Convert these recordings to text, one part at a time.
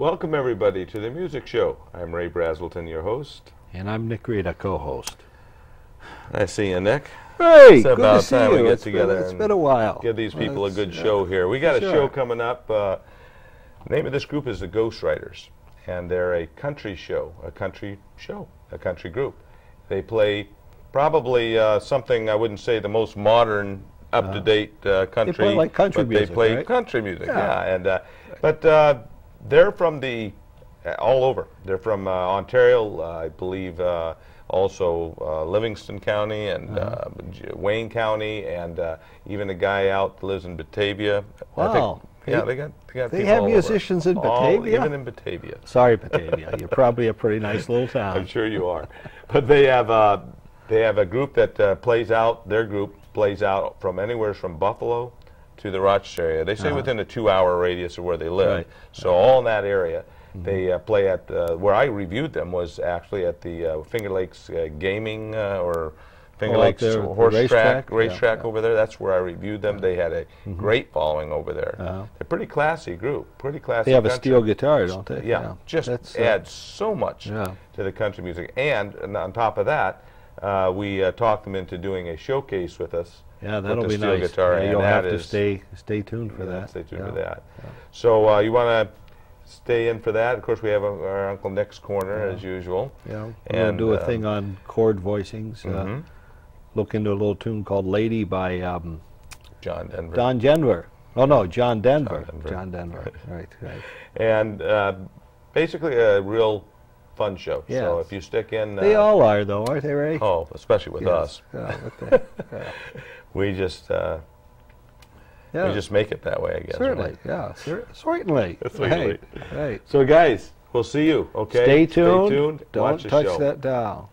Welcome everybody to the music show. I'm Ray Braselton, your host. And I'm Nick Rita, co-host. Nice to see you, Nick. Hey, it's good about to see time you. we get together. It's been a while. Give these people a good show here. We got a show coming up. The name of this group is the Ghostwriters, and they're a country group. They play probably something I wouldn't say the most modern, up-to-date country. They play like country music, they play right? country music, but they're from all over. They're from Ontario, I believe, also Livingston County and Wayne County, and even a guy out lives in Batavia. Wow. Yeah, they got They people have all musicians over. in Batavia? Even in Batavia. Sorry, Batavia. You're probably a pretty nice little town. I'm sure you are. But they have a group that plays out. Their group plays out from anywhere from Buffalo to the Rochester area. They stay within a 2-hour radius of where they live. Right. So all in that area. They play at where I reviewed them was actually at the Finger Lakes Gaming or Finger Lakes horse racetrack over there. That's where I reviewed them. They had a great following over there. They're a pretty classy group, pretty classy. They have country. a steel guitar, don't they? Yeah, just adds so much to the country music. And on top of that, we talked them into doing a showcase with us. Yeah, that'll with the be steel nice. guitar, Yeah, and you'll have that to stay tuned for that. Stay tuned for that. So you want to stay in for that. Of course, we have our Uncle Nick's Corner as usual. Yeah, we're going to do a thing on chord voicings. Look into a little tune called "Lady" by John Denver. Don Denver. Oh no, John Denver. John Denver. Right. And basically a real fun show. Yes. So if you stick in, they all are though, aren't they, Ray? Oh, especially with us. We just make it that way, I guess. Certainly, right? Certainly. Right. So guys, we'll see you. Okay. Stay tuned. Stay tuned. Don't Watch the touch show. that dial.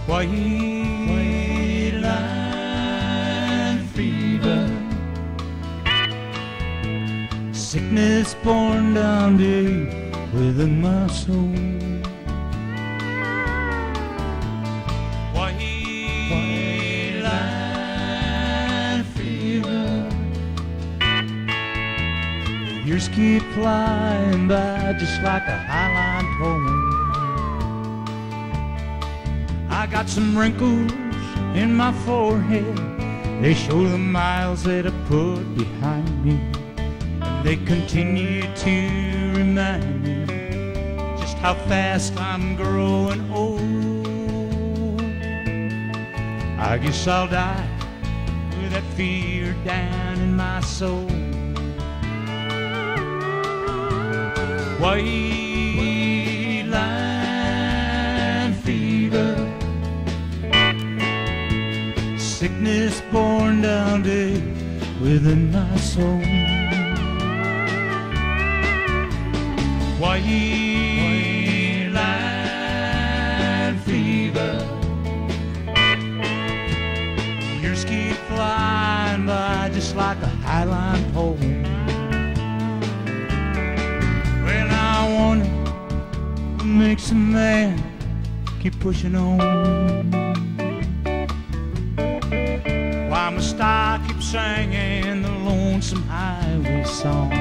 White line fever, sickness born down deep within my soul. White line fever, years keep flying by just like a highline pole. I got some wrinkles in my forehead. They show the miles that I put behind me, and they continue to remind me just how fast I'm growing old. I guess I'll die with that fear down in my soul. White line fever, sickness born down deep within my soul. White line fever, years keep flying by just like a highline pole. Well, I wonder what makes a man keep pushing on. Why must I keep singing the lonesome highway song?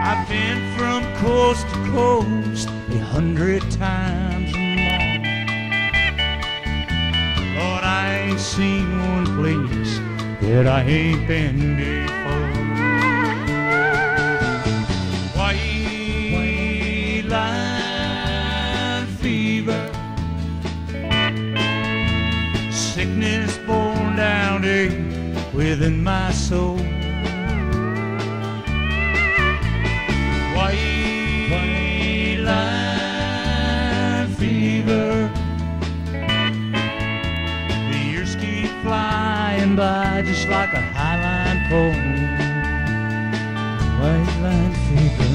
I've been from coast to coast 100 times or more. Lord, I ain't seen one place that I ain't been before. White line fever, sickness born down deep within my soul. White line fever, the years keep flying by just like a highline pole. White line fever.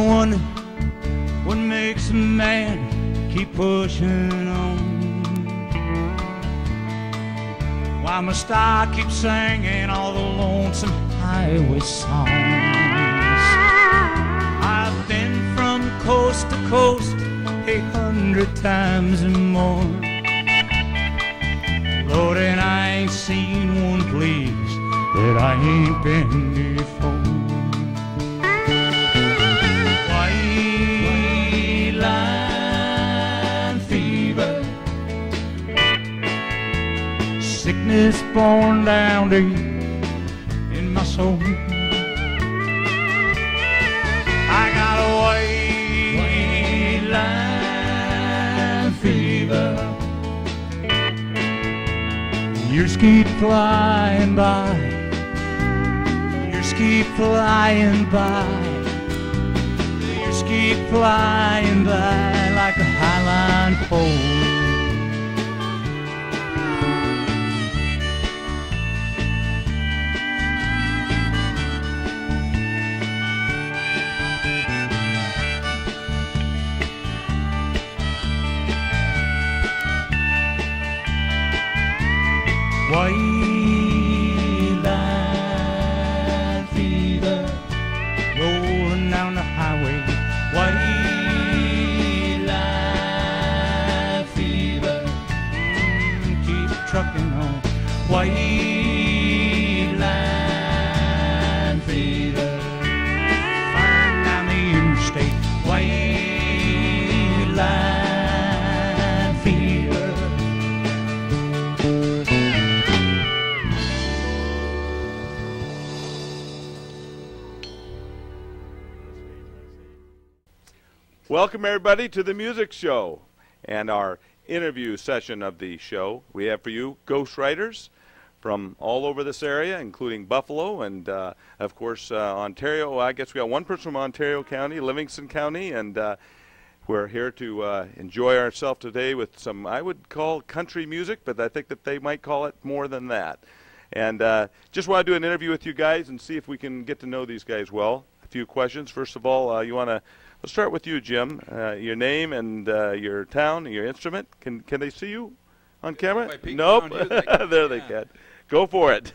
wonder what makes a man keep pushing on. Why must I keep singing all the lonesome highway songs? I've been from coast to coast 100 times and more, Lord, and I ain't seen one place that I ain't been before. White line fever, sickness born down deep in my soul. I got a white line fever. Years keep flying by, years keep flying by, years keep flying by like a highline pole. White line fever, rolling down the highway. White line fever, keep trucking on. White line fever, flying down the interstate. White line fever. Welcome everybody to the music show and our interview session of the show. We have for you ghostwriters from all over this area, including Buffalo and of course Ontario. I guess we got one person from Ontario County, Livingston County, and we're here to enjoy ourselves today with some, I would call country music, but I think that they might call it more than that. And just want to do an interview with you guys and see if we can get to know these guys well. A few questions. First of all, let's start with you, Jim. Your name and your town and your instrument. Can they see you on camera? Nope. There they can. Go for it.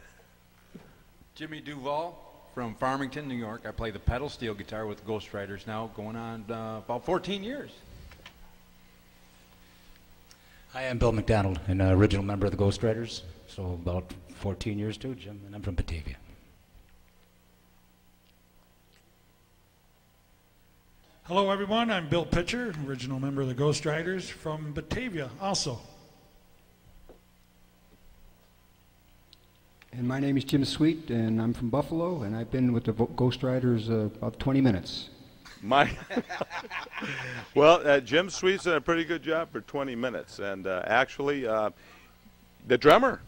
Jimmy Duval from Farmington, New York. I play the pedal steel guitar with Ghostwriters now, going on about 14 years. I am Bill McDonald, an original member of the Ghostwriters, so about 14 years too, Jim, and I'm from Batavia. Hello everyone, I'm Bill Pitcher, original member of the Ghostwriters from Batavia also. And my name is Jim Sweet, and I'm from Buffalo, and I've been with the Ghostwriters about 20 minutes. Well, Jim Sweet's done a pretty good job for 20 minutes, and actually, the drummer,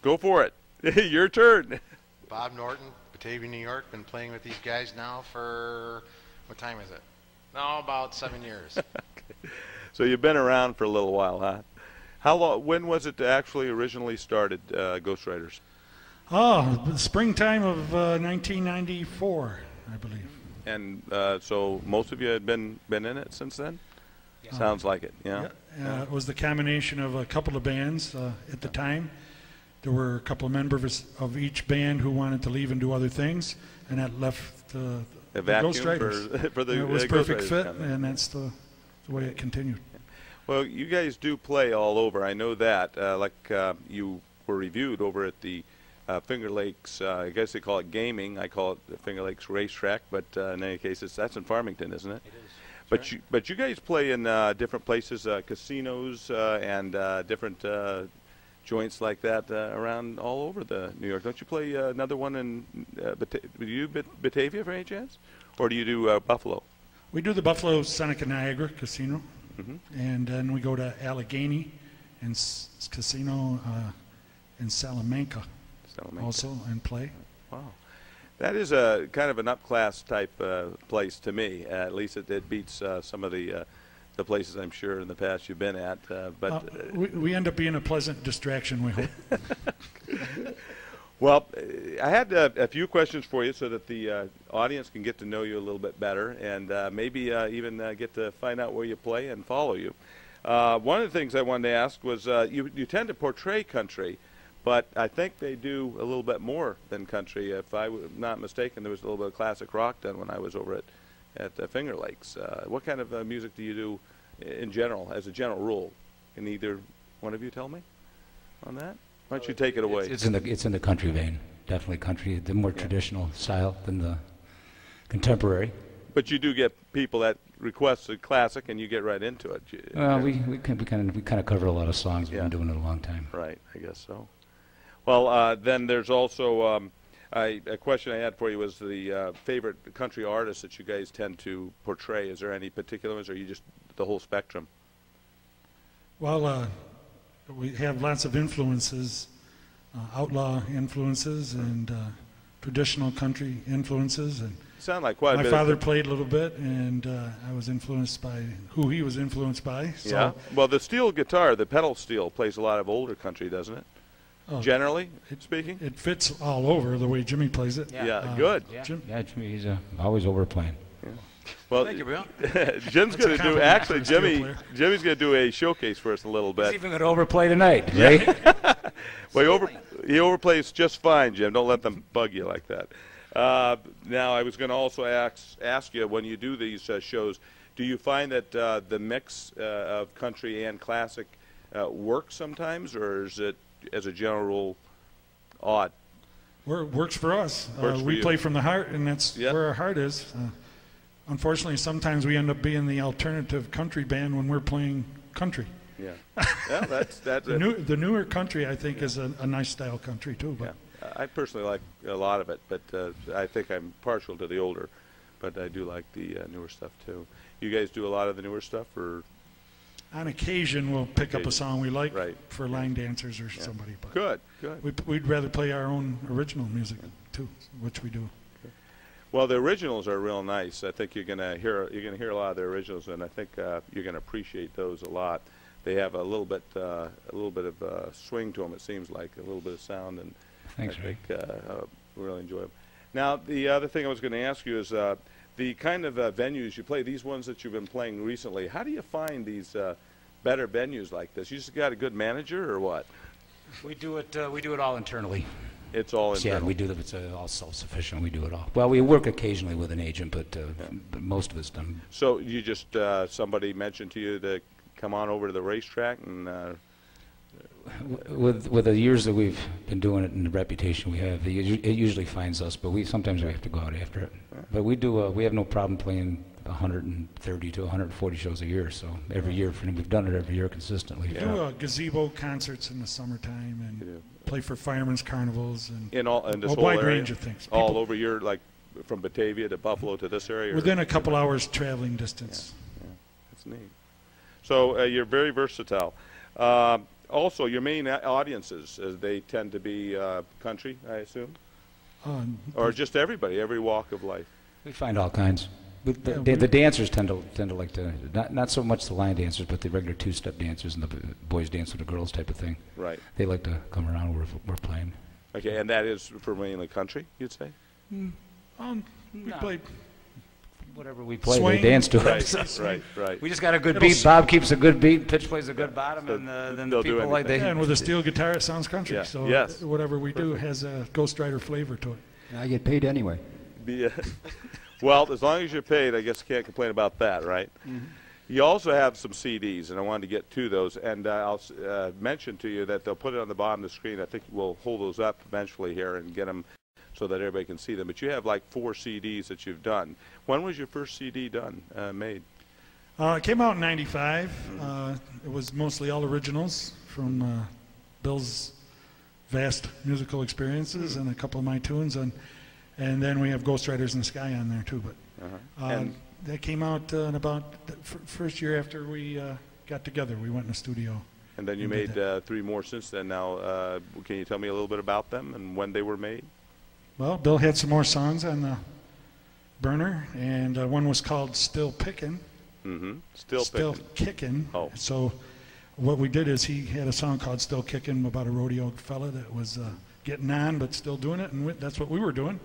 go for it. Your turn. Bob Norton, Batavia, New York, been playing with these guys now for, what time is it? No, about 7 years. Okay. So you've been around for a little while, huh? How long? When was it actually originally started, Ghostwriters? Oh, the springtime of 1994, I believe. And so most of you had been in it since then? Yeah. Sounds like it, yeah. It was the combination of a couple of bands at the time. There were a couple of members of each band who wanted to leave and do other things, and that left the Ghostwriters. For the it was perfect fit, and that's the way it continued. Well, you guys do play all over. I know that. You were reviewed over at the Finger Lakes. I guess they call it gaming. I call it the Finger Lakes Racetrack. But in any case, that's in Farmington, isn't it? It is. But you guys play in different places, casinos and different joints like that around all over the New York. Don't you play another one in Batavia for any chance? Or do you do Buffalo? We do the Buffalo Seneca Niagara Casino, and then we go to Allegheny and Casino in Salamanca also and play. Wow. That is a kind of an upclass type place to me. At least it beats some of the places I'm sure in the past you've been at. We end up being a pleasant distraction, we hope. Well, I had a few questions for you so that the audience can get to know you a little bit better and maybe even get to find out where you play and follow you. One of the things I wanted to ask was you tend to portray country, but I think they do a little bit more than country. If I'm not mistaken, there was a little bit of classic rock done when I was over at Finger Lakes. What kind of music do you do in general, as a general rule? Can either one of you tell me on that? Why don't you take it away? It's in the country vein, definitely country, the more traditional style than the contemporary. But you do get people that request a classic, and you get right into it. Well, we kind of cover a lot of songs. We've been doing it a long time. Right, I guess so. Well, then there's also a question I had for you was the favorite country artists that you guys tend to portray. Is there any particular ones, or are you just the whole spectrum? Well, we have lots of influences, outlaw influences and traditional country influences. And sound like quite a bit. My father played a little bit, and I was influenced by who he was influenced by. So yeah. Well, the steel guitar, the pedal steel, plays a lot of older country, doesn't it? Generally speaking? It fits all over the way Jimmy plays it. Yeah, good. Yeah, Jimmy, he's always overplaying. Yeah. Well, thank you, Bill. Jim's going to do, actually, Jimmy's going to do a showcase for us in a little bit. He's even going to overplay tonight, right? Well, he overplays just fine, Jim. Don't let them bug you like that. Now, I was going to also ask you, when you do these shows, do you find that the mix of country and classic works sometimes, or is it, as a general rule, odd? Works for us. We play from the heart, and that's where our heart is. Unfortunately, sometimes we end up being the alternative country band when we're playing country. Yeah, yeah, that's the newer country, I think, is a nice style country too. But yeah. I personally like a lot of it, but I think I'm partial to the older, but I do like the newer stuff too. You guys do a lot of the newer stuff, or? On occasion, we'll pick up a song we like for line dancers or somebody. But good. We'd rather play our own original music too, which we do. Okay. Well, the originals are real nice. I think you're gonna hear a lot of the originals, and I think you're gonna appreciate those a lot. They have a little bit of swing to them. It seems like a little bit of sound, and thanks, I think we really enjoy them. Now, the other thing I was going to ask you is the kind of venues you play, these ones that you've been playing recently, how do you find these better venues like this? You just got a good manager, or what? We do it all internally. It's all internal? Yeah, we do it. It's all self-sufficient. We do it all. Well, we work occasionally with an agent, but most of it's done. So you just, somebody mentioned to you to come on over to the racetrack and... With the years that we've been doing it and the reputation we have, it usually finds us, but sometimes we have to go out after it. But we have no problem playing 130 to 140 shows a year, so every year, we've done it every year consistently. We do gazebo concerts in the summertime and play for firemen's carnivals and in a wide range of things. All over your, like from Batavia to Buffalo to this area? Within a couple hours traveling distance. Yeah, that's neat. So you're very versatile. Also, your main audiences, they tend to be country, I assume? Or just everybody, every walk of life? We find all kinds. The dancers tend to like to, not so much the line dancers, but the regular two-step dancers and the boys dance with the girls type of thing. Right. They like to come around where we're playing. Okay, and that is for mainly country, you'd say? We play... Whatever we play, swing, they dance to it. Right. We just got a good beat. Bob keeps a good beat. Pitch plays a good bottom, and then the people like they. Yeah, and with a steel guitar, it sounds country. Yeah. So whatever we do has a Ghost Rider flavor to it. I get paid anyway. Well, as long as you're paid, I guess you can't complain about that, right? Mm-hmm. You also have some CDs, and I wanted to get to those. And I'll mention to you that they'll put it on the bottom of the screen. I think we'll hold those up eventually here and get them so that everybody can see them. But you have like 4 CDs that you've done. When was your first CD made? It came out in '95. It was mostly all originals from Bill's vast musical experiences and a couple of my tunes. And then we have Ghost Riders in the Sky on there too. But that came out in about the first year after we got together. We went in the studio. And then you made 3 more since then. Now, can you tell me a little bit about them and when they were made? Well, Bill had some more songs on the burner, and one was called Still Pickin'. Mm-hmm. Still Kickin'. Oh. So what we did is he had a song called Still Kickin' about a rodeo fella that was getting on but still doing it, and that's what we were doing.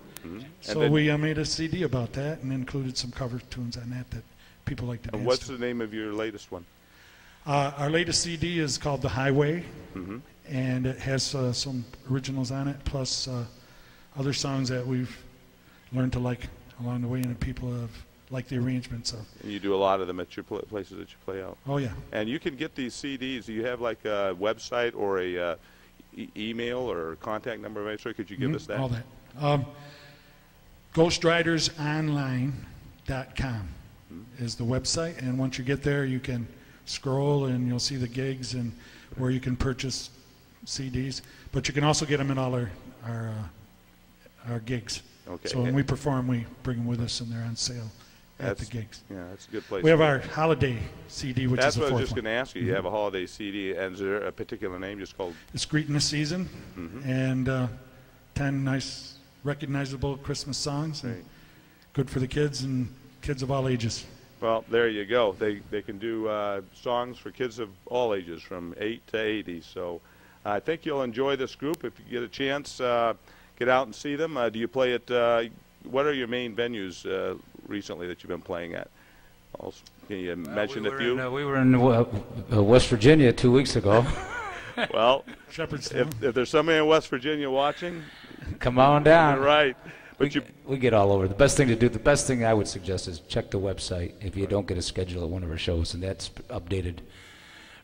So we made a CD about that and included some cover tunes on that people like to dance to. And what's the name of your latest one? Our latest CD is called The Highway, and it has some originals on it, plus other songs that we've learned to like along the way, and people have liked the arrangements of. And you do a lot of them at your places that you play out. Oh, yeah. And you can get these CDs. Do you have like a website or a email or contact number of any sort? Could you give us that? All that. GhostWritersOnline.com is the website, and once you get there, you can scroll and you'll see the gigs and where you can purchase CDs. But you can also get them in all our gigs. Okay. So when we perform, we bring them with us, and they're on sale at the gigs. Yeah, that's a good place. We have our holiday CD, which that's is the what I was fourth just going to ask you. You have a holiday CD, and is there a particular name just called? It's Greeting the Season, and 10 nice, recognizable Christmas songs. Right. Good for the kids and kids of all ages. Well, there you go. They can do songs for kids of all ages, from 8 to 80. So I think you'll enjoy this group if you get a chance. Get out and see them. Do you play at? What are your main venues recently that you've been playing at? Also, can you mention a few? We were in West Virginia 2 weeks ago. Well, Shepherdstown. If there's somebody in West Virginia watching, come on down. Right. But we get all over. The best thing I would suggest is check the website if you don't get a schedule at one of our shows, and that's updated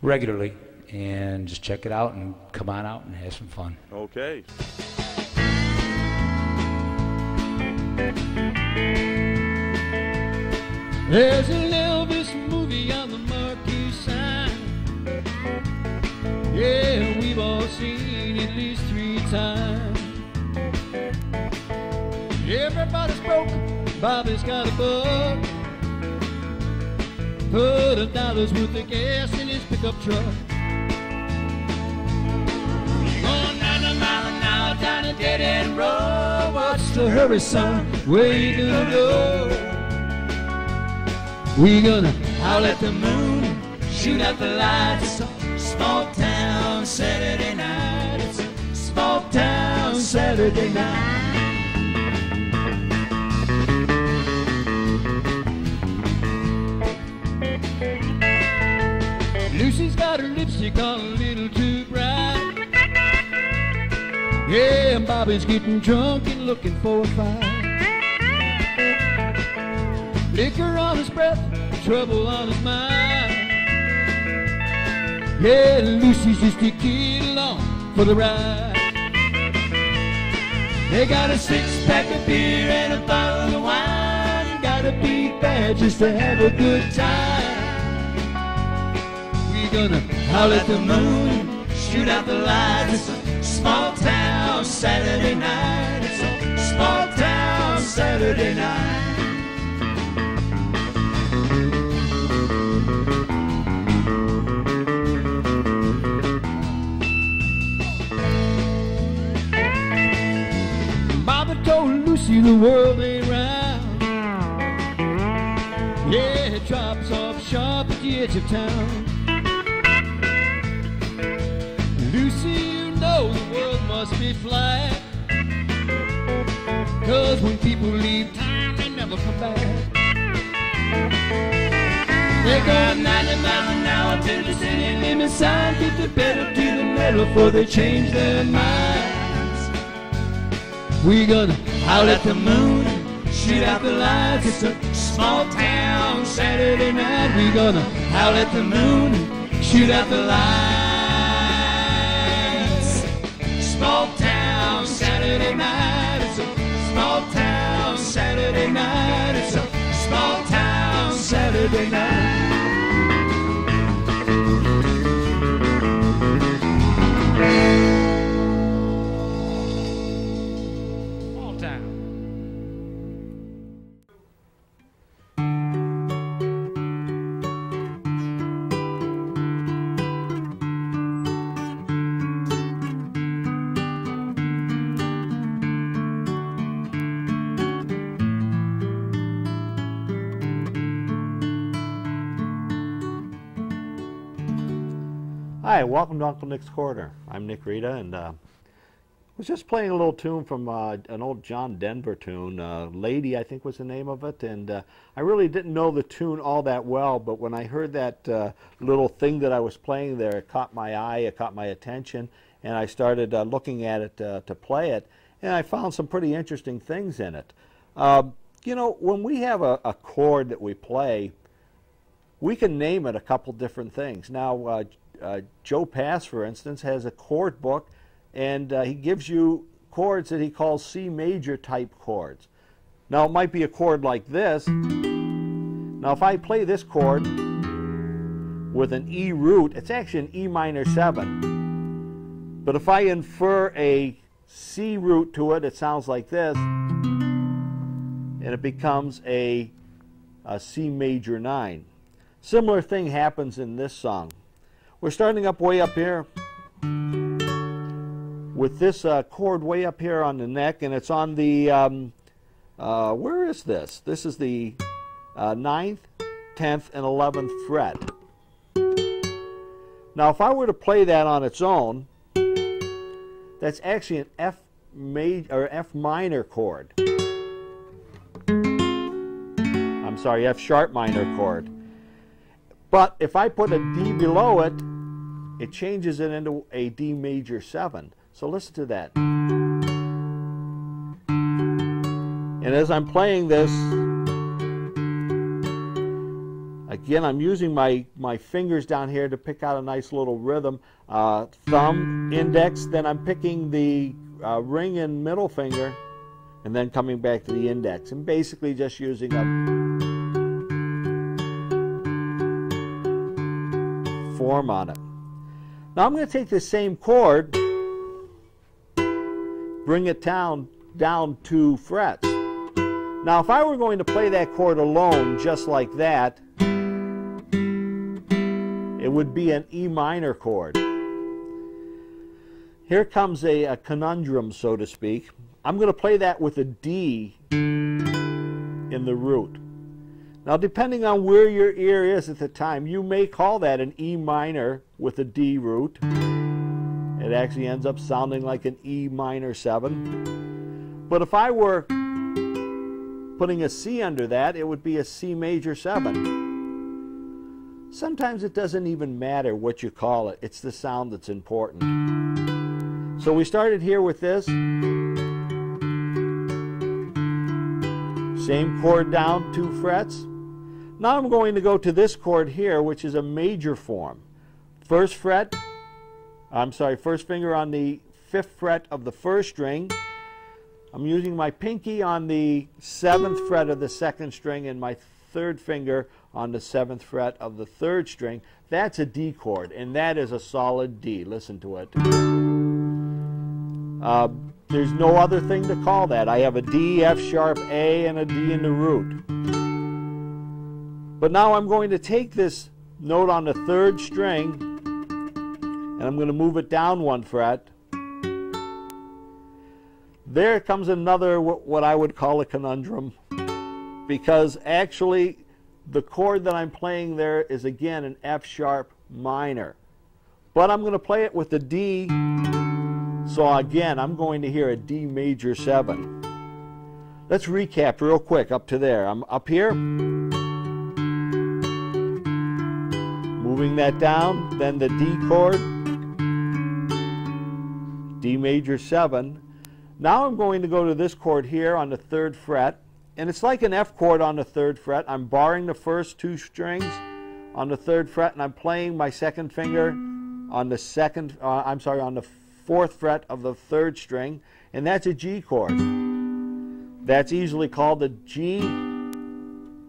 regularly. And just check it out and come on out and have some fun. Okay. There's an Elvis movie on the marquee sign. Yeah, we've all seen it at least 3 times. Everybody's broken, Bobby's got a bug. Put $1 worth of gas in his pickup truck. Going 90 miles an hour down a dead-end road. What's the hurry, son? Where you gonna go? We gonna howl at the moon, shoot at the lights. Small town Saturday night. It's a small town Saturday night. Lucy's got her lipstick on a little too bright. Yeah, and Bobby's getting drunk and looking for a fight. Liquor on his breath, trouble on his mind. Yeah, Lucy's just a kid along for the ride. They got a 6-pack of beer and a bottle of wine. You gotta be bad just to have a good time. We gonna howl at the moon, shoot out the lights. It's a small town Saturday night. It's a small town Saturday night. Told Lucy the world ain't round. Yeah, it drops off sharp at the edge of town. Lucy, you know the world must be flat. 'Cause when people leave town, they never come back. They're going 90 miles an hour to the city limit sign. Keep the pedal to the metal before they change their minds. We gonna howl at the moon, shoot out the lights. It's a small town Saturday night. We gonna howl at the moon, shoot out the lights. Small town Saturday night. It's a small town Saturday night. It's a small town Saturday night. Hi, welcome to Uncle Nick's Corner. I'm Nick Rita, and was just playing a little tune from an old John Denver tune. Lady, I think was the name of it. And I really didn't know the tune all that well, but when I heard that little thing that I was playing there, it caught my eye, it caught my attention, and I started looking at it to play it, and I found some pretty interesting things in it. You know, when we have a chord that we play, we can name it a couple different things. Now, Joe Pass, for instance, has a chord book, and he gives you chords that he calls C major type chords. Now, it might be a chord like this. Now, if I play this chord with an E root, it's actually an E minor 7. But if I infer a C root to it, it sounds like this, and it becomes a C major 9. Similar thing happens in this song. We're starting up way up here with this chord way up here on the neck, and it's on the, where is this? This is the 9th, 10th, and 11th fret. Now, if I were to play that on its own, that's actually an F minor chord. I'm sorry, F sharp minor chord. But if I put a D below it, it changes it into a D major 7. So listen to that. And as I'm playing this, again, I'm using my fingers down here to pick out a nice little rhythm. Thumb, index, then I'm picking the ring and middle finger, and then coming back to the index, and basically just using a form on it. Now I'm going to take the same chord, bring it down 2 frets. Now if I were going to play that chord alone just like that, it would be an E minor chord. Here comes a conundrum, so to speak. I'm going to play that with a D in the root. Now, depending on where your ear is at the time, you may call that an E minor with a D root. It actually ends up sounding like an E minor 7. But if I were putting a C under that, it would be a C major 7. Sometimes it doesn't even matter what you call it. It's the sound that's important. So we started here with this. Same chord down 2 frets. Now I'm going to go to this chord here, which is a major form. First finger on the 5th fret of the 1st string. I'm using my pinky on the 7th fret of the 2nd string and my 3rd finger on the 7th fret of the 3rd string. That's a D chord, and that is a solid D. Listen to it. There's no other thing to call that. I have a D, F sharp, A, and a D in the root. But now I'm going to take this note on the 3rd string, and I'm going to move it down 1 fret. There comes another, what I would call a conundrum, because actually the chord that I'm playing there is again an F sharp minor. But I'm going to play it with the D, so again I'm going to hear a D major 7. Let's recap real quick up to there. I'm up here, moving that down, then the D chord, D major 7. Now I'm going to go to this chord here on the 3rd fret, and it's like an F chord on the 3rd fret. I'm barring the first 2 strings on the 3rd fret, and I'm playing my 2nd finger on the on the 4th fret of the 3rd string, and that's a G chord. That's easily called a G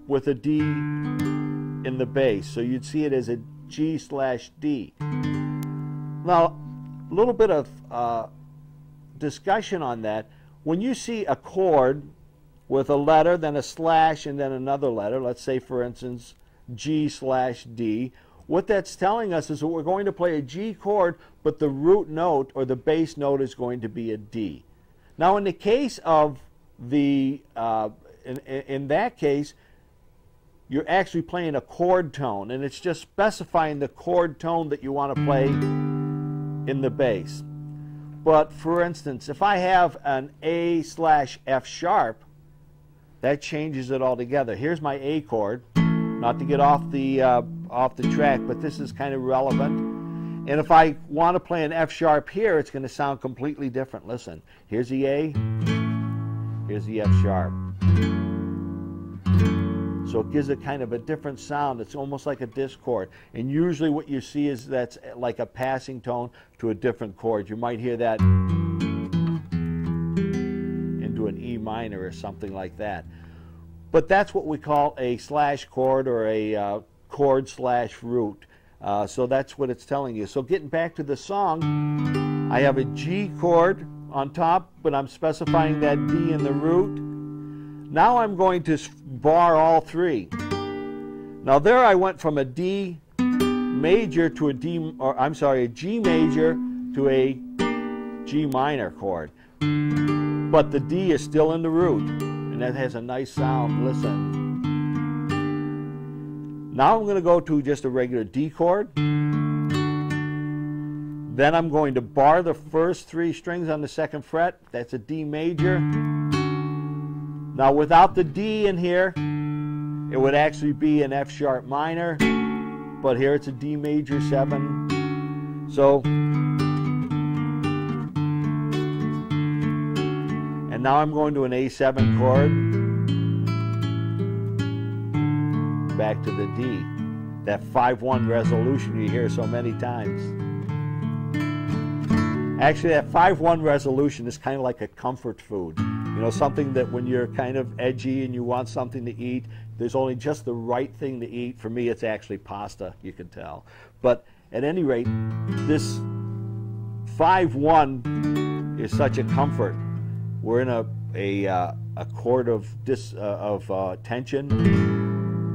with a D in the bass, so you'd see it as a G/D. Now, a little bit of discussion on that. When you see a chord with a letter, then a slash, and then another letter, let's say for instance G/D, what that's telling us is that we're going to play a G chord, but the root note or the bass note is going to be a D. Now in the case of the, in that case, you're actually playing a chord tone, and it's just specifying the chord tone that you want to play in the bass. But for instance, if I have an A/F sharp, that changes it altogether. Here's my A chord, not to get off the track, but this is kind of relevant. And if I want to play an F sharp here, it's going to sound completely different. Listen, here's the A, here's the F sharp. So it gives it kind of a different sound. It's almost like a discord. And usually what you see is that's like a passing tone to a different chord. You might hear that into an E minor or something like that. But that's what we call a slash chord or a chord slash root. So that's what it's telling you. So getting back to the song, I have a G chord on top, but I'm specifying that D in the root. Now I'm going to bar all three. Now there I went from a D major to a a G major to a G minor chord. But the D is still in the root, and that has a nice sound. Listen. Now I'm going to go to just a regular D chord. Then I'm going to bar the first three strings on the second fret. That's a D major. Now without the D in here, it would actually be an F sharp minor, but here it's a D major 7. So, and now I'm going to an A7 chord, back to the D. That 5-1 resolution you hear so many times. Actually, that 5-1 resolution is kind of like a comfort food. You know, something that when you're kind of edgy and you want something to eat, there's only just the right thing to eat. For me, it's actually pasta, you can tell. But at any rate, this 5-1 is such a comfort. We're in a chord of tension,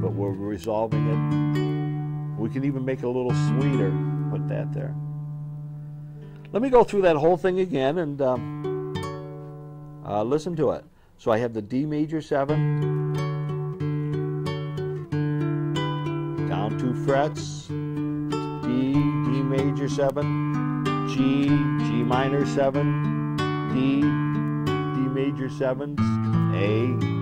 but we're resolving it. We can even make it a little sweeter. Put that there. Let me go through that whole thing again and listen to it. So I have the D major 7, down 2 frets, D, D major 7, G, G minor 7, D, D major 7s, A.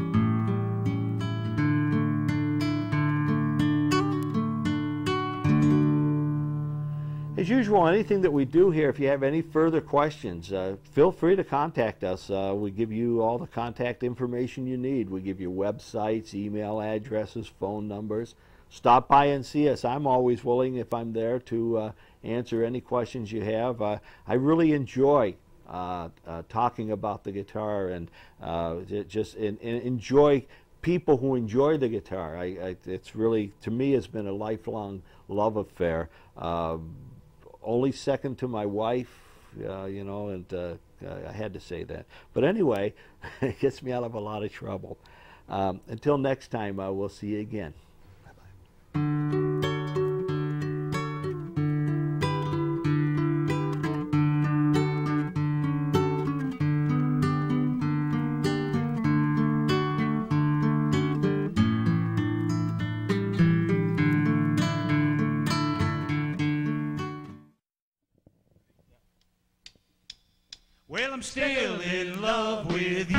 As usual, anything that we do here, if you have any further questions, feel free to contact us. We give you all the contact information you need. We give you websites, email addresses, phone numbers. Stop by and see us. I'm always willing, if I'm there, to answer any questions you have. I really enjoy talking about the guitar and just enjoy people who enjoy the guitar. It's really, to me, it's been a lifelong love affair. Only second to my wife, you know, and I had to say that. But anyway, it gets me out of a lot of trouble. Until next time, we'll see you again. Bye-bye. Well, I'm still in love with you.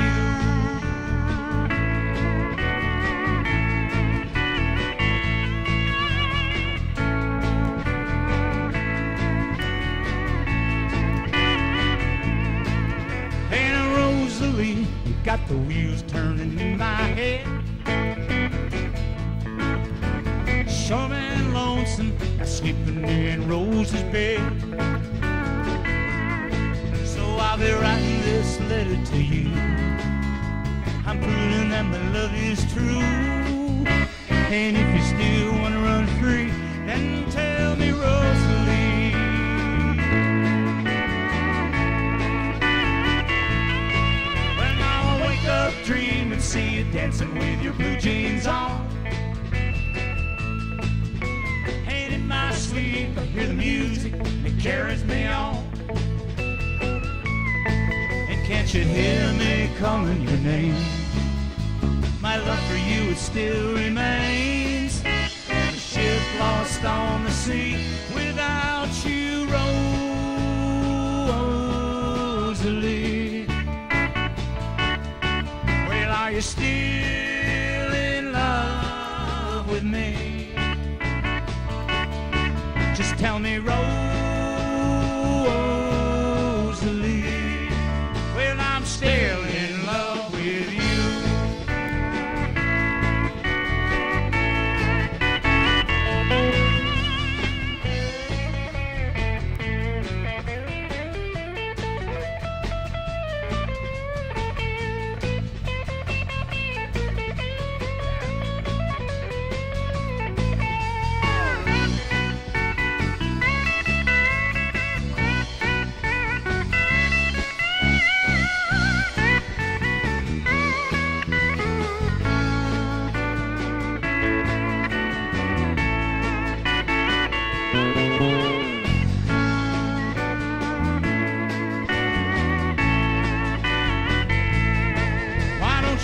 And Rosalie, you got the wheels turning in my head. Sure man lonesome, sleeping in Rose's bed. I'll be writing this letter to you. I'm proving that my love is true. And if you still want to run free, then tell me, Rosalie. When I'll wake up dreaming, see you dancing with your blue jeans on. And in my sleep I hear the music that carries me on. Can't you hear me calling your name? My love for you, it still remains. A ship lost on the sea without you, you still in love with me? Just tell me, Rosalie. Well, I'm still in love with you.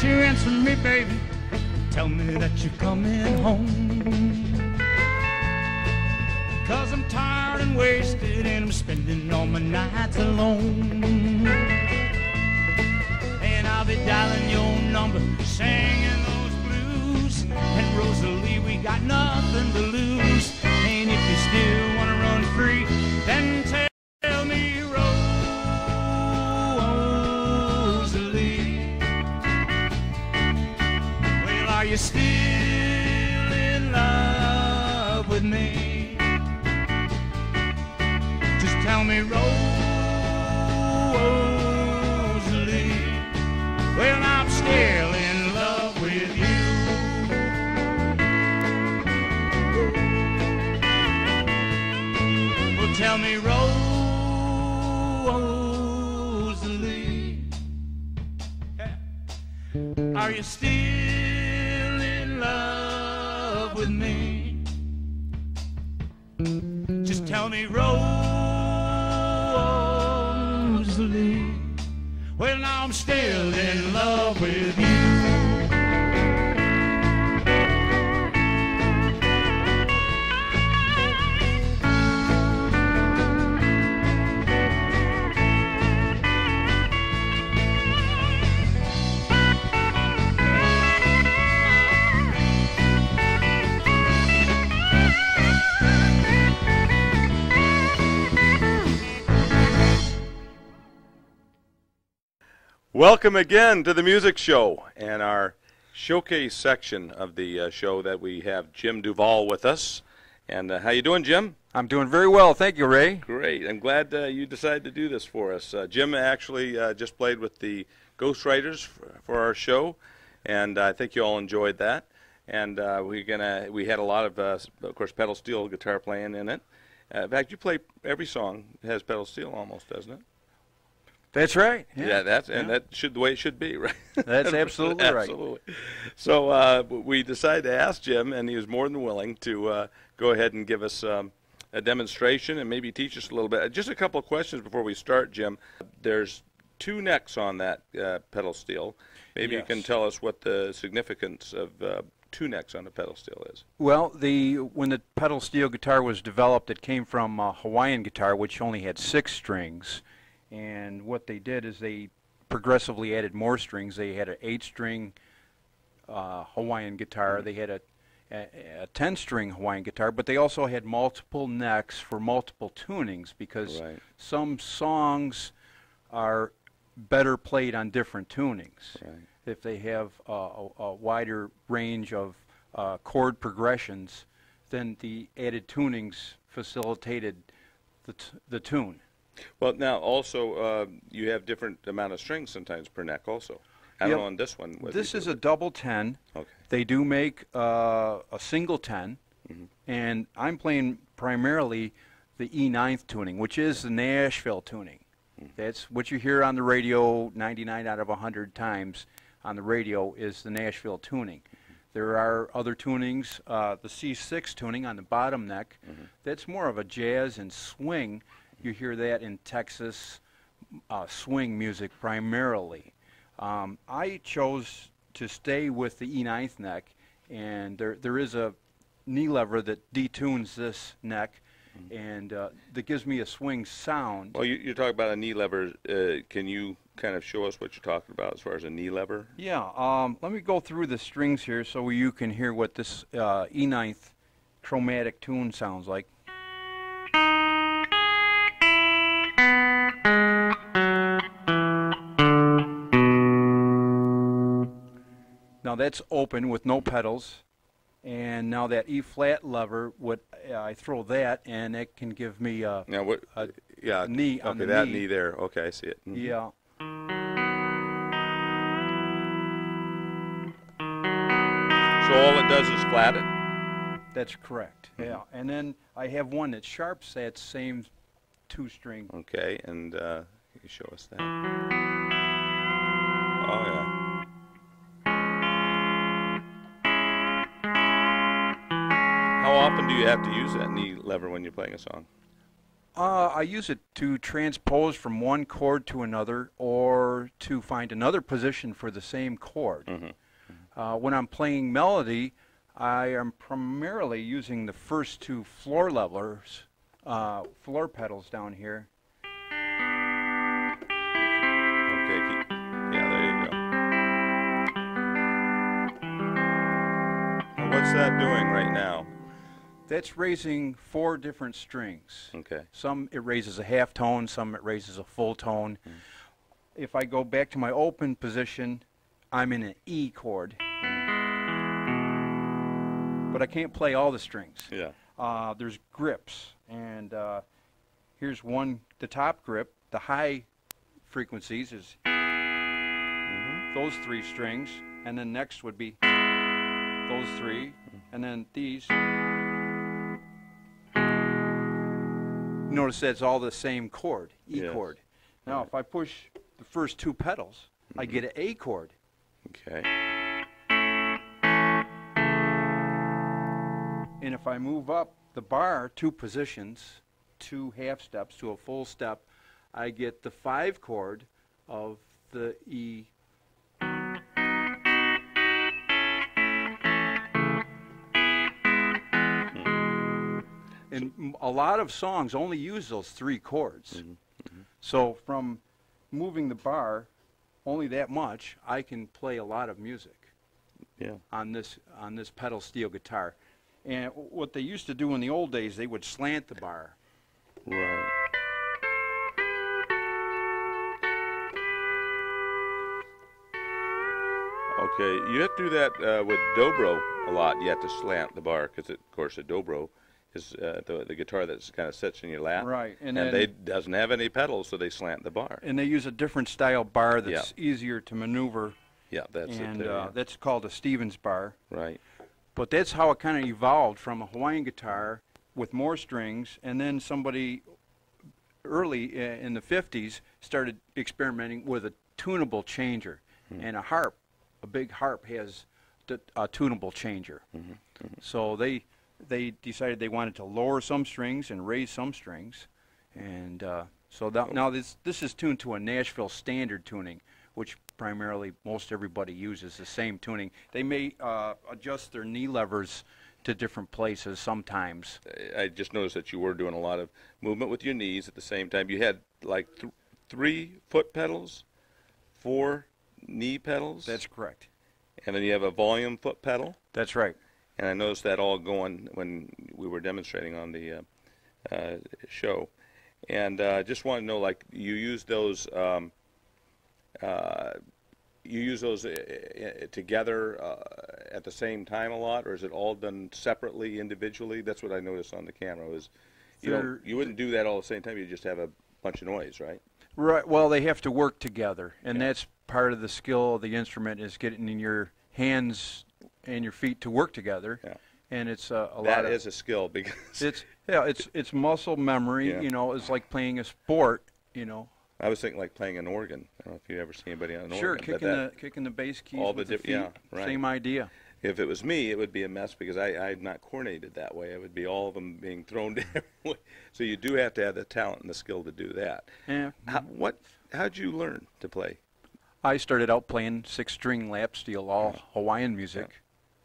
You answer me, baby. Tell me that you're coming home. 'Cause I'm tired and wasted and I'm spending all my nights alone. And I'll be dialing your number, singing those blues. And Rosalie, we got nothing to lose. And if you still wanna run free, then tell me, are you still in love with me? Just tell me, Rosalie. Well, I'm still in love with you. Well, tell me, Rosalie, are you still in love with me? Just tell me, Rosalie. Well, now I'm still in love with you. Welcome again to the music show and our showcase section of the show that we have Jim Duval with us. And how you doing, Jim? I'm doing very well, thank you, Ray. Great. I'm glad you decided to do this for us. Jim actually just played with the Ghostwriters for our show, and I think you all enjoyed that. And we had a lot of course, pedal steel guitar playing in it. In fact, you play every song has pedal steel almost, doesn't it? That's right. Yeah, that should the way it should be, right? That's absolutely right. Absolutely. So we decided to ask Jim, and he was more than willing to go ahead and give us a demonstration and maybe teach us a little bit. Just a couple of questions before we start, Jim. There's two necks on that pedal steel. Maybe you can tell us what the significance of two necks on a pedal steel is. Well, when the pedal steel guitar was developed, it came from Hawaiian guitar, which only had 6 strings. And what they did is they progressively added more strings. They had an 8-string Hawaiian guitar. They had a 10-string Hawaiian guitar, but they also had multiple necks for multiple tunings because some songs are better played on different tunings. Right. If they have a wider range of chord progressions, then the added tunings facilitated the tune. Well, now also you have different amount of strings sometimes per neck also. I don't know on this one. This is a double 10. Okay. They do make a single 10, and I'm playing primarily the E9th tuning, which is the Nashville tuning. That's what you hear on the radio 99 out of 100 times on the radio is the Nashville tuning. There are other tunings, the C6 tuning on the bottom neck. That's more of a jazz and swing. You hear that in Texas swing music primarily. I chose to stay with the E9th neck, and there is a knee lever that detunes this neck, and that gives me a swing sound. Well, you're talking about a knee lever. Can you kind of show us what you're talking about as far as a knee lever? Yeah, let me go through the strings here so you can hear what this E9th chromatic tune sounds like. Now that's open with no pedals, and now that E flat lever, I throw that, and it can give me a now what? Yeah, knee on the that knee. knee there. Okay, I see it. Mm-hmm. Yeah. So all it does is flat it? That's correct. Yeah, and then I have one that sharps that same 2-string. Okay, and can you show us that? Oh yeah. How often do you have to use that knee lever when you're playing a song? I use it to transpose from one chord to another, or to find another position for the same chord. When I'm playing melody, I am primarily using the first 2 floor levelers, floor pedals down here. Okay, yeah, there you go. And what's that doing right now? That's raising 4 different strings. Okay. Some it raises a half tone, some it raises a full tone. If I go back to my open position, I'm in an E chord. But I can't play all the strings. Yeah. There's grips, and here's one, the top grip, the high frequencies is those 3 strings, and then next would be those 3, and then these. Notice that's all the same chord, E chord. Now, if I push the first 2 pedals, I get an A chord. Okay. And if I move up the bar 2 positions, 2 half steps to a full step, I get the 5 chord of the E. And a lot of songs only use those 3 chords. So from moving the bar only that much, I can play a lot of music on this pedal steel guitar. And what they used to do in the old days, they would slant the bar. Right. Okay, you have to do that with dobro a lot. You have to slant the bar because, of course, a dobro is the guitar that kind of sits in your lap. Right. And they doesn't have any pedals, so they slant the bar. And they use a different style bar that's easier to maneuver. Yeah, that's and, it. And that's called a Stevens bar. Right. But that's how it kind of evolved from a Hawaiian guitar with more strings, and then somebody early in the 50s started experimenting with a tunable changer. And a harp, a big harp, has a tunable changer. So they decided they wanted to lower some strings and raise some strings. And so now this is tuned to a Nashville standard tuning, which primarily most everybody uses the same tuning. They may adjust their knee levers to different places sometimes. I just noticed that you were doing a lot of movement with your knees at the same time. You had like 3 foot pedals, 4 knee pedals. That's correct. And then you have a volume foot pedal. That's right. And I noticed that all going when we were demonstrating on the show. And just want to know, like, you use those together at the same time a lot, or is it all done separately, individually? That's what I noticed on the camera. Was you wouldn't do that all at the same time. You just have a bunch of noise, right? Right. Well, they have to work together, and that's part of the skill of the instrument, is getting in your hands and your feet to work together. Yeah. And it's a lot. That is a skill, because it's muscle memory. Yeah. You know, it's like playing a sport. You know. I was thinking like playing an organ. I don't know if you ever see anybody on an sure, organ. Kicking the bass keys all with the feet. Yeah, right. Same idea. If it was me, it would be a mess because I'm not coordinated that way. It would be all of them being thrown down. So you do have to have the talent and the skill to do that. Yeah. How'd you learn to play? I started out playing 6-string lap steel, all Hawaiian music.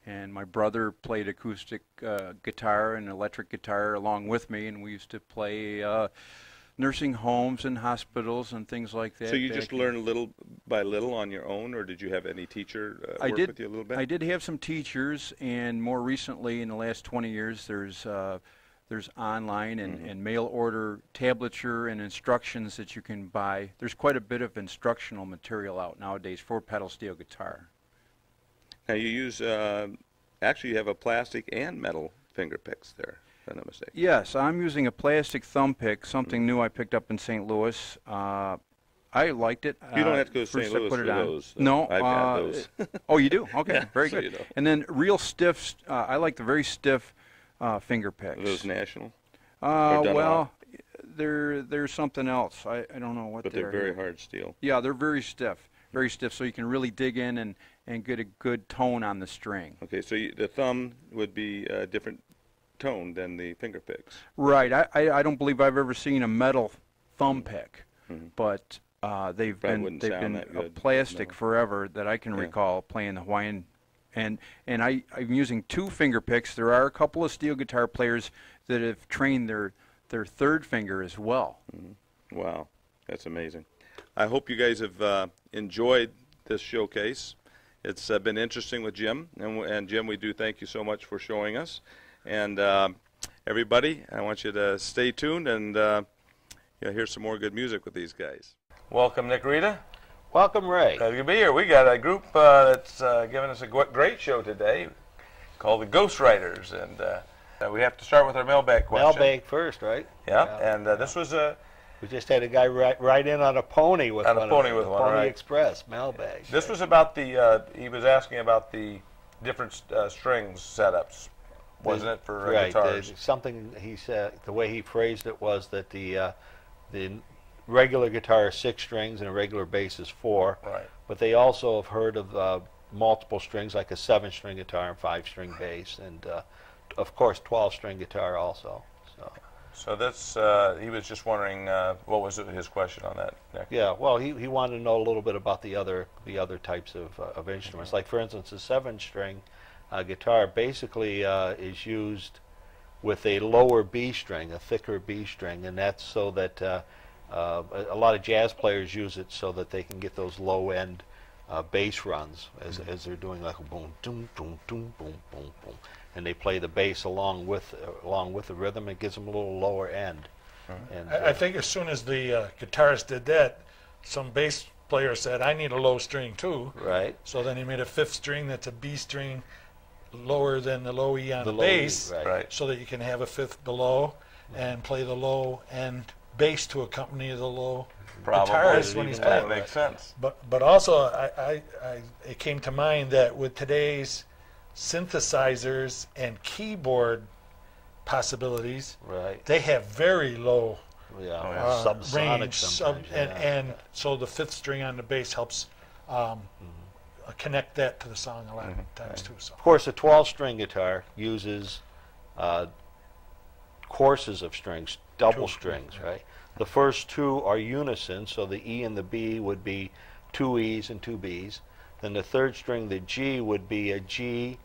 and my brother played acoustic guitar and electric guitar along with me, and we used to play nursing homes and hospitals and things like that. So you just learned little by little on your own, or did you have any teacher work with you a little bit? I did have some teachers, and more recently, in the last 20 years, there's online and mail order tablature and instructions that you can buy. There's quite a bit of instructional material out nowadays for pedal steel guitar. Now you use, actually you have a plastic and metal finger picks there, if I'm not mistaken. Yes, I'm using a plastic thumb pick, something new I picked up in St. Louis. I liked it. You don't have to go to St. Louis for those. No. I've had those. Oh, you do? Okay, yeah, very so good. You know. And then real stiff, I like the very stiff finger picks. Are those national? Well, there's something else. I don't know what but they're very hard steel. Yeah, they're very stiff, so you can really dig in and get a good tone on the string. Okay, so the thumb would be a different tone than the finger picks. Right. I don't believe I've ever seen a metal thumb pick, but they've been a plastic forever that I can recall playing the Hawaiian. And I'm using 2 finger picks. There are a couple of steel guitar players that have trained their third finger as well. Wow, that's amazing. I hope you guys have enjoyed this showcase. It's been interesting with Jim, and Jim, we do thank you so much for showing us. And everybody, I want you to stay tuned and hear some more good music with these guys. Welcome, Nick Rita. Welcome, Ray. Glad to be here. We got a group that's giving us a great show today called the Ghost Riders, and we have to start with our mailbag question. Mailbag first, right? Yeah, and this was a... We just had a guy ride in on a pony with one. Pony Express mailbag. This was about the. He was asking about the different strings setups, wasn't it, for guitars? Something he said. The way he phrased it was that the regular guitar is 6 strings and a regular bass is 4. Right. But they also have heard of multiple strings, like a 7-string guitar and 5-string bass, and of course 12-string guitar also. So that's, he was just wondering, what was his question on that, Nick? Yeah, well, he wanted to know a little bit about the other types of instruments. Like, for instance, a 7-string guitar basically is used with a lower B string, a thicker B string, and that's so that a lot of jazz players use it so that they can get those low-end bass runs as they're doing, like a boom, boom, boom, boom, boom, boom, boom. And they play the bass along with the rhythm. It gives them a little lower end. And I think as soon as the guitarist did that, some bass player said, "I need a low string too." Right. So then he made a 5th string that's a B string lower than the low E on the bass, right. So that you can have a 5th below and play the low end bass to accompany the low guitarist when he's playing. That makes sense. But also, it came to mind that with today's synthesizers and keyboard possibilities, right, they have very low subsonic range, and so the 5th string on the bass helps connect that to the song a lot of times too. So. Of course, a 12-string guitar uses courses of strings, double strings, right? The first 2 are unison, so the E and the B would be 2 E's and 2 B's. Then the 3rd string, the G, would be a G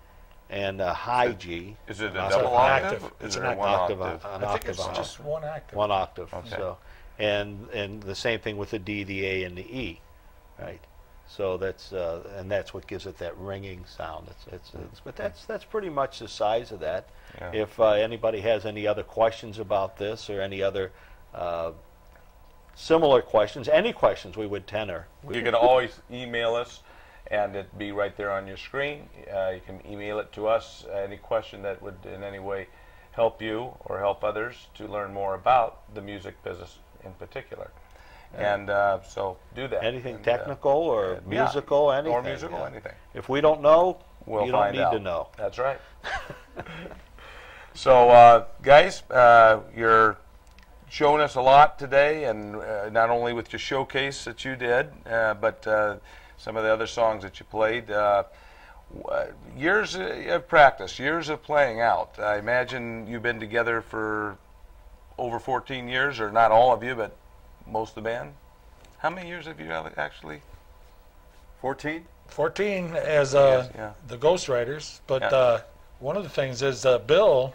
and a high G. Is it a double octave? It's an octave. I think it's just 1 octave. 1 octave. Okay. So, and the same thing with the D, the A, and the E, right? So that's what gives it that ringing sound. But that's pretty much the size of that. Yeah. If anybody has any other questions about this or any other similar questions, any questions, we would tenor. You can always email us, and it'd be right there on your screen. You can email it to us, any question that would in any way help you or help others to learn more about the music business in particular. And so do that. Anything technical or musical, anything. Or musical, anything. If we don't know, we'll you don't find need out. to know. That's right. So, guys, you're showing us a lot today, and not only with your showcase that you did, but some of the other songs that you played. Years of practice, years of playing out. I imagine you've been together for over 14 years, or not all of you, but most of the band. How many years have you actually? 14. 14 as the Ghost Riders, but one of the things is Bill,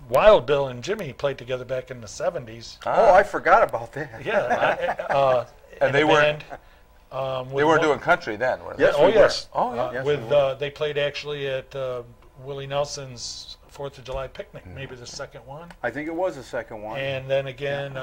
Wild Bill and Jimmy played together back in the 70s. Oh, I forgot about that. Yeah. And they weren't doing country then, were they? Yes, yes. Yes, they played actually at Willie Nelson's 4th of July picnic, maybe the second one. I think it was the second one. And then again,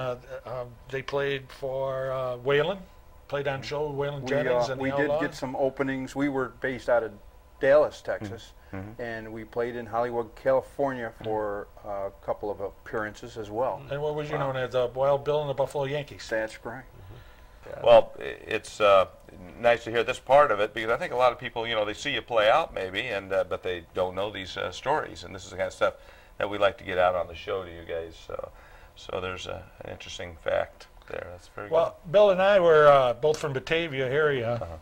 they played for Waylon, played on show, Waylon Jennings and the Outlaws. We did get some openings. We were based out of Dallas, Texas, and we played in Hollywood, California for a couple of appearances as well. And what was you known as Wild Bill and the Buffalo Yankees? That's right. Well, it's nice to hear this part of it, because I think a lot of people, they see you play out maybe, and but they don't know these stories, and this is the kind of stuff that we like to get out on the show to you guys. So there's an interesting fact there. That's very good. Well, Bill and I were both from Batavia area,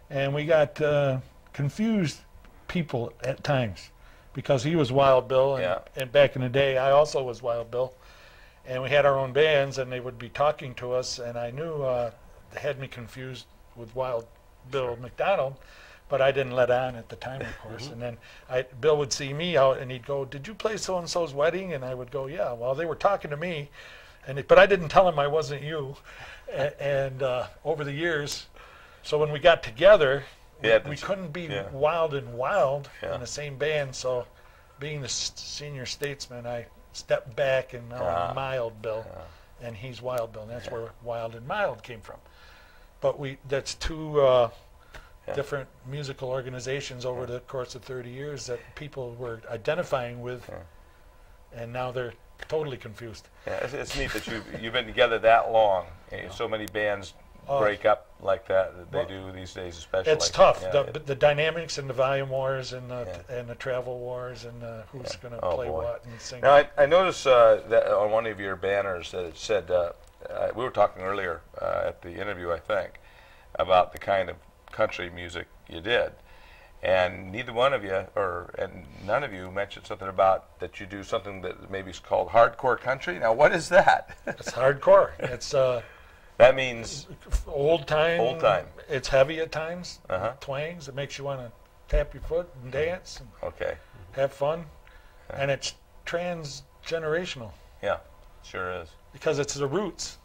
and we got confused people at times, because he was Wild Bill, and back in the day I also was Wild Bill, and we had our own bands, and they would be talking to us, and I knew they had me confused with Wild Bill McDonald, but I didn't let on at the time, of course. And then Bill would see me out, and he'd go, "Did you play so-and-so's wedding?" And I would go, "Yeah." Well, they were talking to me, but I didn't tell them I wasn't you. And over the years, so when we got together, we couldn't be Wild and Wild in the same band. So being the senior statesman, I stepped back, and now I'm Mild Bill, and he's Wild Bill. And that's where Wild and Mild came from. But that's two different musical organizations over the course of 30 years that people were identifying with, and now they're totally confused. Yeah, it's neat that you've been together that long. So many bands break up like that they do these days, especially. It's tough. The dynamics and the volume wars and the travel wars and who's going to play what and sing. Now, I noticed that on one of your banners that it said, we were talking earlier at the interview, I think, about the kind of country music you did. And neither one of you, and none of you mentioned something about that you do something that maybe is called hardcore country. Now, what is that? It's hardcore. It's that means old time. Old time. It's heavy at times. Twangs. It makes you want to tap your foot and dance. And have fun. And it's transgenerational. Yeah, sure is. Because it's the roots.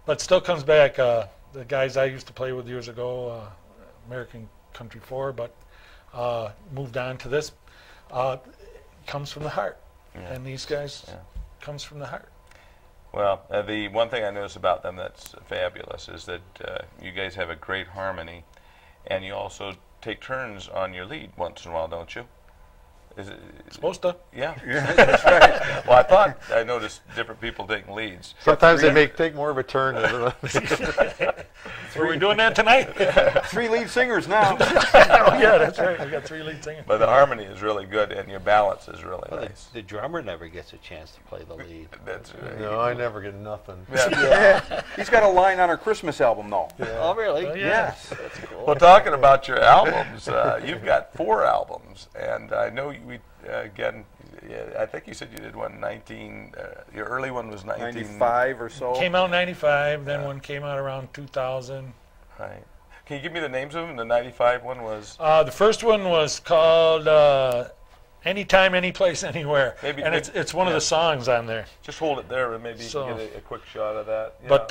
But still comes back. The guys I used to play with years ago, American Country 4, but moved on to this, comes from the heart. And these guys comes from the heart. Well, the one thing I notice about them that's fabulous is that you guys have a great harmony, and you also take turns on your lead once in a while, don't you? Is it supposed to? Yeah, that's right. Well, I noticed different people taking leads. Sometimes they take more of a turn. Are we doing that tonight? 3 lead singers now. Yeah, that's right. We got 3 lead singers. But the harmony is really good, and your balance is really nice. The drummer never gets a chance to play the lead. That's right. No, I never get nothing. He's got a line on our Christmas album, though. Oh, really? Yes. That's cool. Well, talking about your albums, you've got 4 albums, and I know I think you said you did one 19. Your early one was 95 or so. Came out 95. Then one came out around 2000. Right. Can you give me the names of them? The 95 one was. The first one was called "Anytime, Anyplace, Anywhere," and it's one of the songs on there. Just hold it there, and maybe you can get a quick shot of that. Yeah. But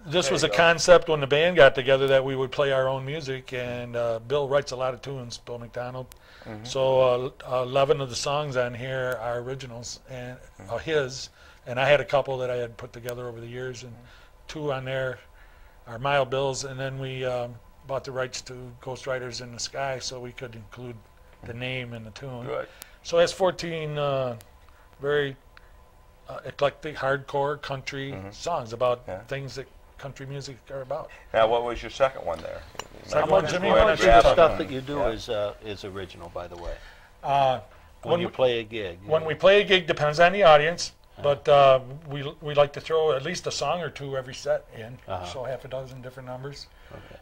this was a concept when the band got together that we would play our own music, and Bill writes a lot of tunes, Bill McDonald. So 11 of the songs on here are originals and his, and I had a couple that I had put together over the years, and 2 on there are Mild Bill's, and then we bought the rights to Ghost Riders in the Sky so we could include the name and the tune. Good. So that's 14 very eclectic, hardcore country songs about things that country music are about. Now, what was your second one there? Second one, Jimmy. The stuff that you do is original, by the way. When you play a gig. When we play a gig, depends on the audience, but we like to throw at least a song or 2 every set in, so half a dozen different numbers.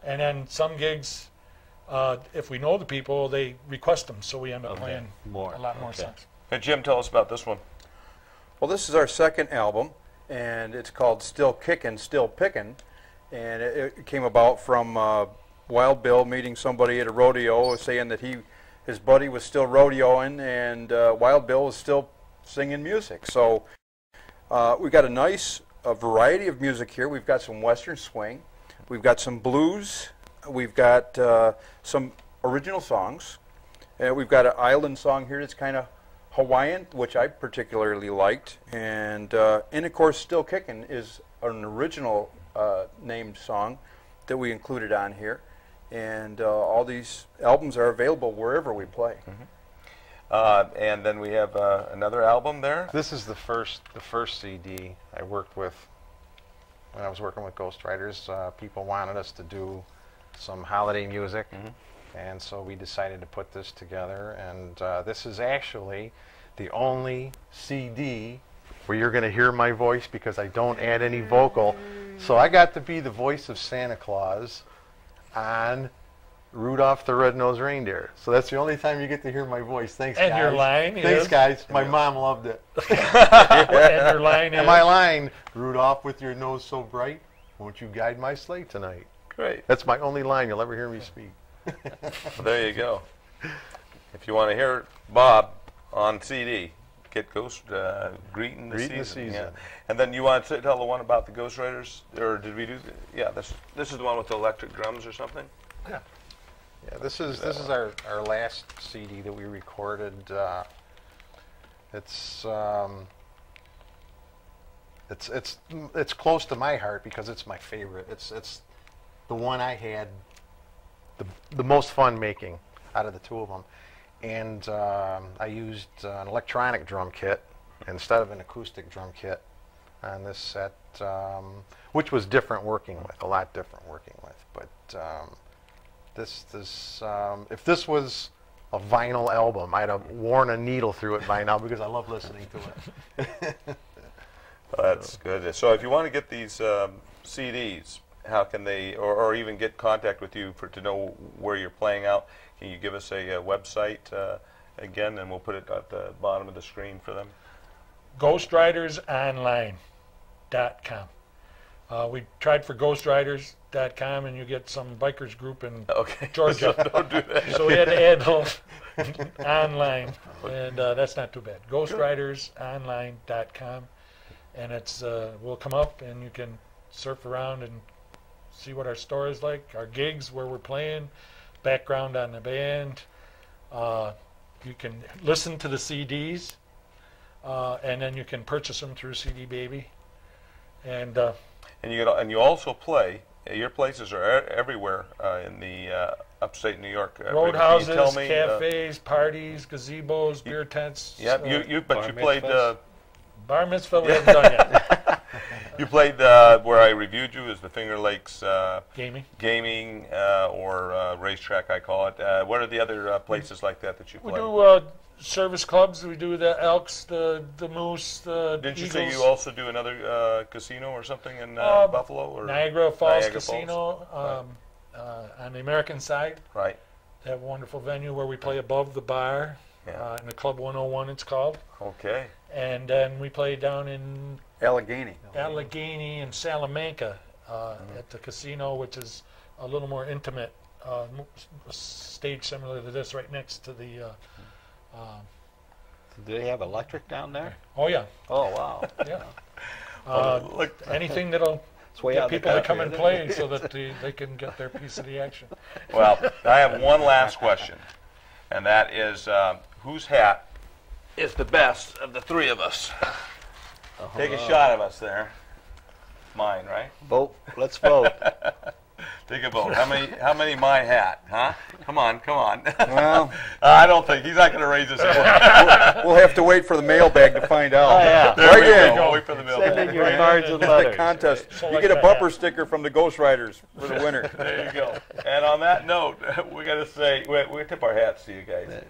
And then some gigs, if we know the people, they request them, so we end up playing a lot more songs. Hey, Jim, tell us about this one. Well, this is our second album, and it's called Still Kickin', Still Pickin', and it came about from Wild Bill meeting somebody at a rodeo saying that his buddy was still rodeoing and Wild Bill was still singing music. So we've got a nice variety of music here. We've got some Western swing. We've got some blues. We've got some original songs. We've got an island song here that's kind of Hawaiian, which I particularly liked. And of course, Still Kickin' is an original named song that we included on here. And all these albums are available wherever we play. And then we have another album there. This is the first CD I worked with when I was working with Ghost Riders. People wanted us to do some holiday music, and so we decided to put this together. And this is actually the only CD where you're going to hear my voice because I don't add any vocal. So I got to be the voice of Santa Claus on Rudolph the Red-Nosed Reindeer. So that's the only time you get to hear my voice. Thanks, guys. And your line Thanks, is? guys. My mom loved it. And your line is? And my line, Rudolph with your nose so bright, won't you guide my sleigh tonight? Great. That's my only line you'll ever hear me speak. Well, there you go. If you want to hear Bob on CD, get Ghost Greeting the Season. Yeah. And then you want to tell the one about the Ghost Riders, or did we do? Yeah, this is the one with the electric drums or something. Yeah. Yeah, this is our last CD that we recorded. It's close to my heart because it's my favorite. It's the one I had the most fun making out of the two of them. And I used an electronic drum kit instead of an acoustic drum kit on this set, which was different working with, a lot different working with. But this if this was a vinyl album, I'd have worn a needle through it by now because I love listening to it. That's good. So if you want to get these CDs, how can they, or even get contact with you to know where you're playing out? Can you give us a website again, and we'll put it at the bottom of the screen for them? GhostRidersOnline.com. We tried for GhostRiders.com, and you get some bikers group in Georgia. Don't do that. So we had to add online, and that's not too bad. GhostRidersOnline.com, and it's will come up, and you can surf around and see what our store is like, our gigs, where we're playing, background on the band. You can listen to the CDs, and then you can purchase them through CD Baby. And you also play. Your places are everywhere in the upstate New York. Roadhouses, cafes, parties, gazebos, beer tents. Yeah, but you played. Bar mitzvah we haven't done yet. You played where I reviewed you is the Finger Lakes Gaming or racetrack, I call it. What are the other places like that you play? We do service clubs. We do the Elks, the Moose, the Didn't Eagles. You say you also do another casino or something in Buffalo? Or Niagara Falls Casino on the American side. Right. They have a wonderful venue where we play above the bar. Yeah. In the Club 101 it's called. Okay. And then we play down in Allegheny and Salamanca at the casino, which is a little more intimate, stage similar to this, right next to the. Do they have electric down there? Oh yeah. Oh wow. Yeah. Anything that'll get people to come and play so that they can get their piece of the action. Well, I have one last question, and that is whose hat is the best of the three of us? Take a shot of us there. Mine, right? Vote. Let's vote. Take a vote. How many my hat? Huh? Come on. Well, I don't think he's not going to raise his hand. We'll have to wait for the mailbag to find out. Oh yeah. There we go. Wait for the mailbag. Send in your cards and letters. The contest. So You like get a the bumper hat. sticker from the Ghost Riders for the winner. There you go. And on that note, we got to say we tip our hats to you guys.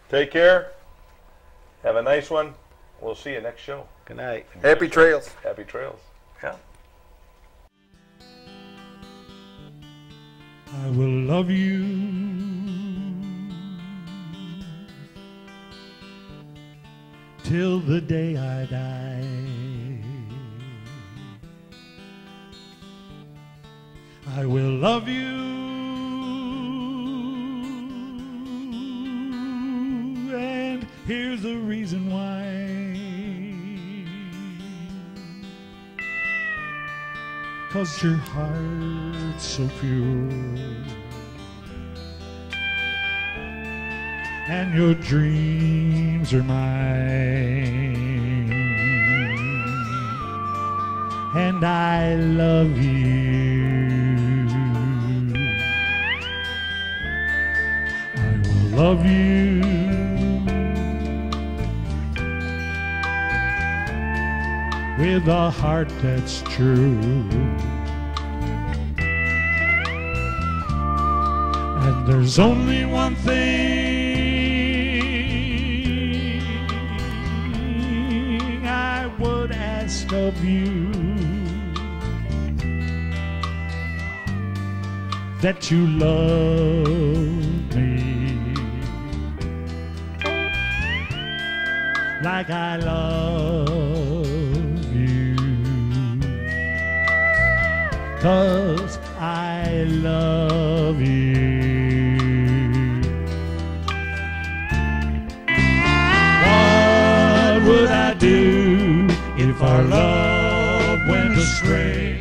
Take care. Have a nice one. We'll see you next show. Good night. Happy trails. Happy trails. Yeah. I will love you till the day I die. I will love you, and here's the reason why. 'Cause your heart's so pure, and your dreams are mine, and I love you. I will love you with a heart that's true, and there's only one thing I would ask of you, that you love me like I love you, 'cause I love you. What would I do if our love went astray?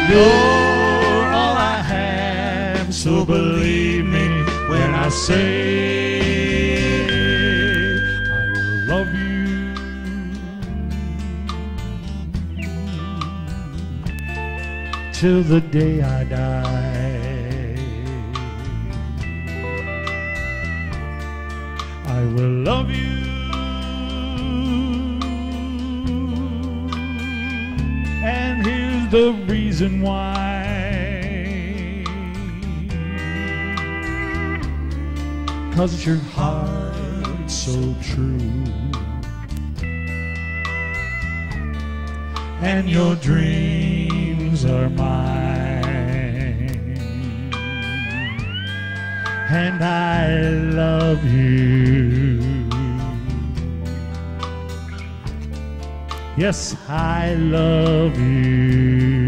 You're all I have, so believe me when I say I will love you till the day I die. I will love you, and here's the reason why. 'Cause your heart's so true, and your dreams are mine, and I love you. Yes, I love you.